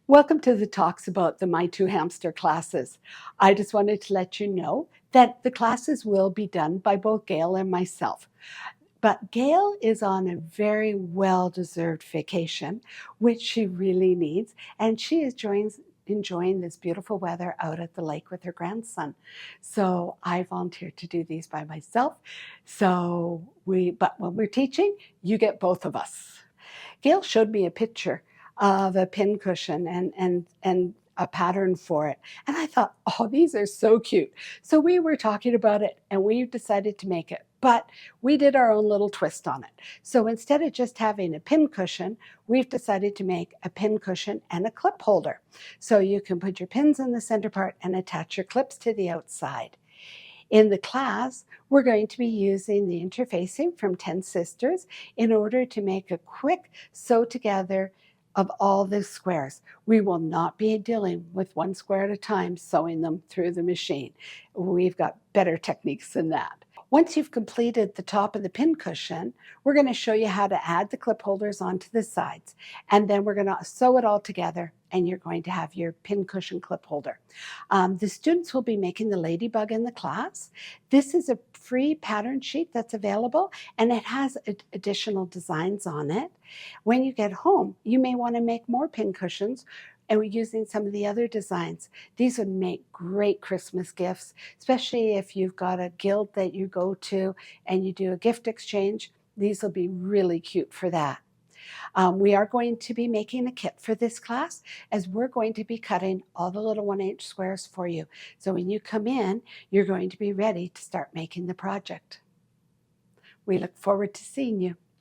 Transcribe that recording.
Welcome to the talks about the My Two Hamster classes. I just wanted to let you know that the classes will be done by both Gail and myself. But Gail is on a very well-deserved vacation, which she really needs, and she is enjoying this beautiful weather out at the lake with her grandson. So I volunteered to do these by myself. But when we're teaching, you get both of us. Gail showed me a picture of a pin cushion and a pattern for it. And I thought, oh, these are so cute. So we were talking about it and we decided to make it. But we did our own little twist on it. So instead of just having a pin cushion, we've decided to make a pin cushion and a clip holder. So you can put your pins in the center part and attach your clips to the outside. In the class, we're going to be using the interfacing from 10 Sisters in order to make a quick sew together of all the squares. We will not be dealing with one square at a time, sewing them through the machine. We've got better techniques than that. Once you've completed the top of the pin cushion, we're going to show you how to add the clip holders onto the sides. And then we're going to sew it all together and you're going to have your pin cushion clip holder. The students will be making the ladybug in the class. This is a free pattern sheet that's available and it has additional designs on it. When you get home, you may want to make more pin cushions and we're using some of the other designs. These would make great Christmas gifts, especially if you've got a guild that you go to and you do a gift exchange. These will be really cute for that. We are going to be making a kit for this class as we're going to be cutting all the little 1-inch squares for you. So when you come in, you're going to be ready to start making the project. We look forward to seeing you.